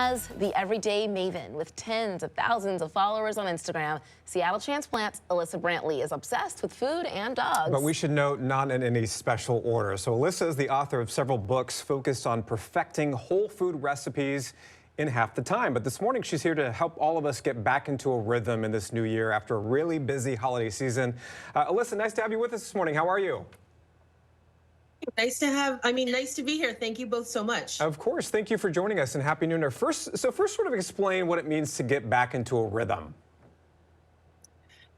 As the everyday maven with tens of thousands of followers on Instagram, Seattle transplant Alyssa Brantley is obsessed with food and dogs. But we should note, not in any special order. So Alyssa is the author of several books focused on perfecting whole food recipes in half the time. But this morning, she's here to help all of us get back into a rhythm in this new year after a really busy holiday season. Alyssa, nice to have you with us this morning. How are you? Nice to be here. Thank you both so much. Of course. Thank you for joining us and Happy New Year. First sort of explain what it means to get back into a rhythm.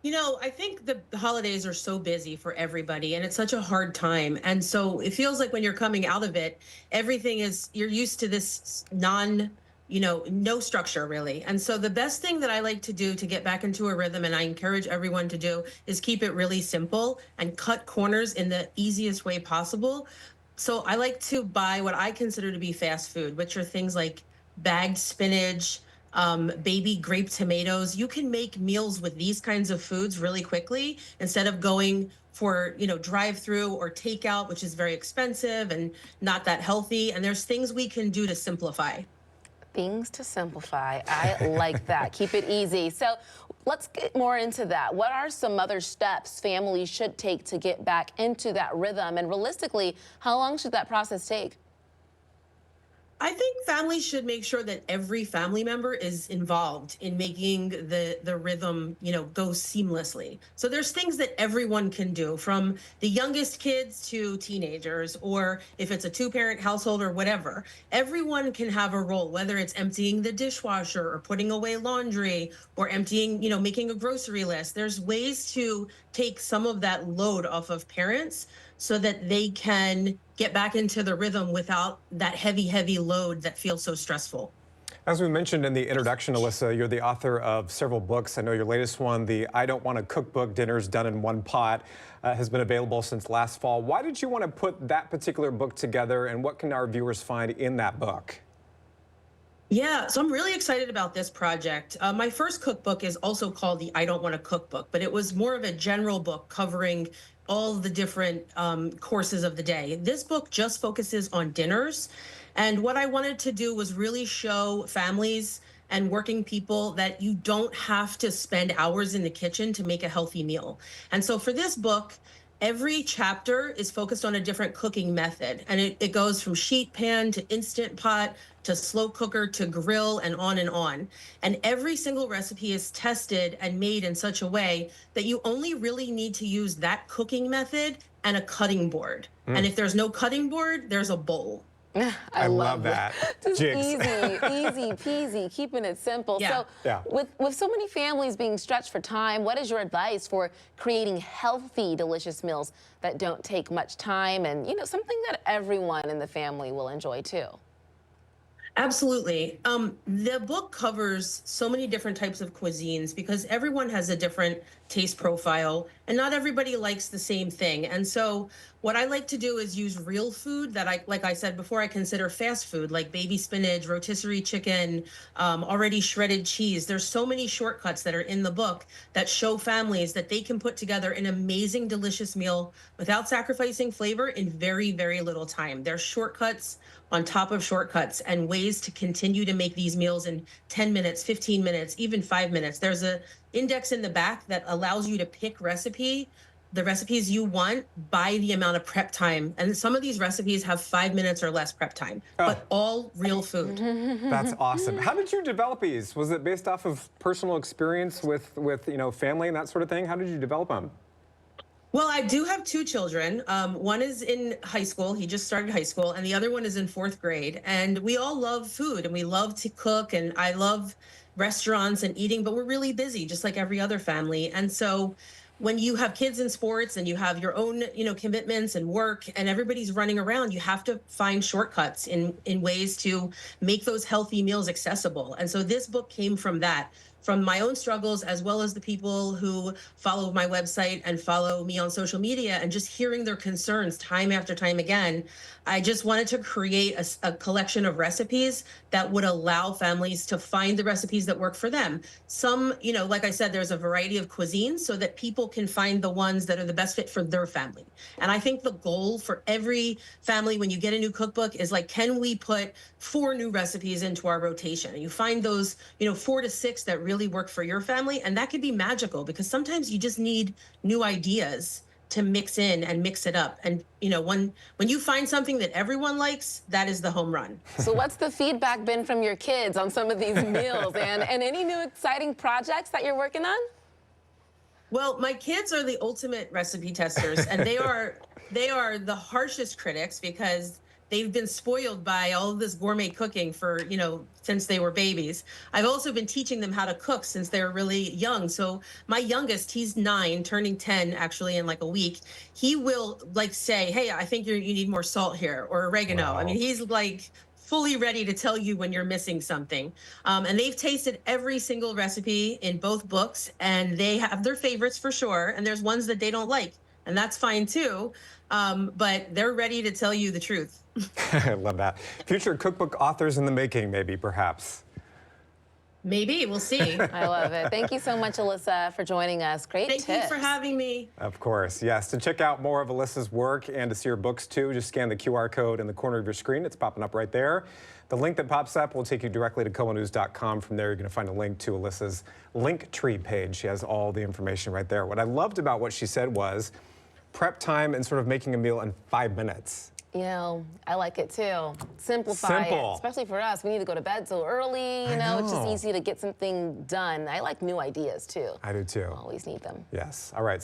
You know, I think the holidays are so busy for everybody and it's such a hard time. And so it feels like when you're coming out of it, you're used to this no structure really. And so the best thing that I like to do to get back into a rhythm, and I encourage everyone to do, is keep it really simple and cut corners in the easiest way possible. So I like to buy what I consider to be fast food, which are things like bagged spinach, baby grape tomatoes. You can make meals with these kinds of foods really quickly instead of going for, drive-through or takeout, which is very expensive and not that healthy. And there's things we can do to simplify. Things to simplify. I like that. Keep it easy. So let's get more into that. What are some other steps families should take to get back into that rhythm? And realistically, how long should that process take? I think families should make sure that every family member is involved in making the rhythm, go seamlessly. So there's things that everyone can do, from the youngest kids to teenagers, or if it's a two-parent household or whatever. Everyone can have a role, whether it's emptying the dishwasher or putting away laundry or emptying, making a grocery list. There's ways to take some of that load off of parents so that they can get back into the rhythm without that heavy load that feels so stressful. As we mentioned in the introduction, Alyssa, you're the author of several books. I know your latest one, the I Don't Want to Cookbook, Dinners Done in One Pot, has been available since last fall. Why did you want to put that particular book together, and what can our viewers find in that book? Yeah, so I'm really excited about this project. My first cookbook is also called the I Don't Want to Cookbook, but it was more of a general book covering all the different courses of the day. This book just focuses on dinners. And what I wanted to do was really show families and working people that you don't have to spend hours in the kitchen to make a healthy meal. And so for this book, every chapter is focused on a different cooking method. And it goes from sheet pan to instant pot to slow cooker to grill and on and on. And every single recipe is tested and made in such a way that you only really need to use that cooking method and a cutting board. And if there's no cutting board, there's a bowl. I love that. Just Jigs. easy peasy, keeping it simple. Yeah. So with so many families being stretched for time, what is your advice for creating healthy, delicious meals that don't take much time and, something that everyone in the family will enjoy too? Absolutely. The book covers so many different types of cuisines because everyone has a different taste profile and not everybody likes the same thing. And so what I like to do is use real food that like I said before, I consider fast food, like baby spinach, rotisserie chicken, already shredded cheese. There's so many shortcuts that are in the book that show families that they can put together an amazing, delicious meal without sacrificing flavor in very, very little time. There's shortcuts on top of shortcuts and ways to continue to make these meals in 10 minutes, 15 minutes, even 5 minutes. There's an index in the back that allows you to pick the recipes you want by the amount of prep time. And some of these recipes have 5 minutes or less prep time, but all real food. That's awesome. How did you develop these? Was it based off of personal experience with family and that sort of thing? How did you develop them? Well, I do have two children. One is in high school. He just started high school. And the other one is in 4th grade. And we all love food and we love to cook. And I love restaurants and eating, but we're really busy, just like every other family. And so when you have kids in sports and you have your own, commitments and work and everybody's running around, you have to find shortcuts in ways to make those healthy meals accessible. And so this book came from that. from my own struggles, as well as the people who follow my website and follow me on social media, and just hearing their concerns time after time again, I just wanted to create a collection of recipes that would allow families to find the recipes that work for them. Some, like I said, there's a variety of cuisines so that people can find the ones that are the best fit for their family. And I think the goal for every family when you get a new cookbook is like, can we put 4 new recipes into our rotation? And you find those, 4 to 6 that really work for your family. And that could be magical, because sometimes you just need new ideas to mix in and mix it up. And when you find something that everyone likes, that is the home run. So what's the feedback been from your kids on some of these meals, and any new exciting projects that you're working on? Well, my kids are the ultimate recipe testers, and they are the harshest critics, because they've been spoiled by all of this gourmet cooking for, since they were babies. I've also been teaching them how to cook since they're really young. So my youngest, he's 9, turning 10 actually in like a week. He will say, hey, I think you need more salt here, or oregano. Wow. I mean, he's like fully ready to tell you when you're missing something. And they've tasted every single recipe in both books, and they have their favorites for sure. And there's ones that they don't like, and that's fine too. But they're ready to tell you the truth. I love that. Future cookbook authors in the making, maybe, perhaps. Maybe, we'll see. I love it. Thank you so much, Alyssa, for joining us. Great tips. Thank you for having me. Of course, yes. To check out more of Alyssa's work and to see her books too, just scan the QR code in the corner of your screen. It's popping up right there. The link that pops up will take you directly to KOMOnews.com. From there, you're going to find a link to Alyssa's Linktree page. She has all the information right there. What I loved about what she said was prep time and sort of making a meal in 5 minutes. I like it too. Simplify Simple. it, especially for us. We need to go to bed so early, it's just easy to get something done. I like new ideas too. I do too. Always need them. Yes. All right.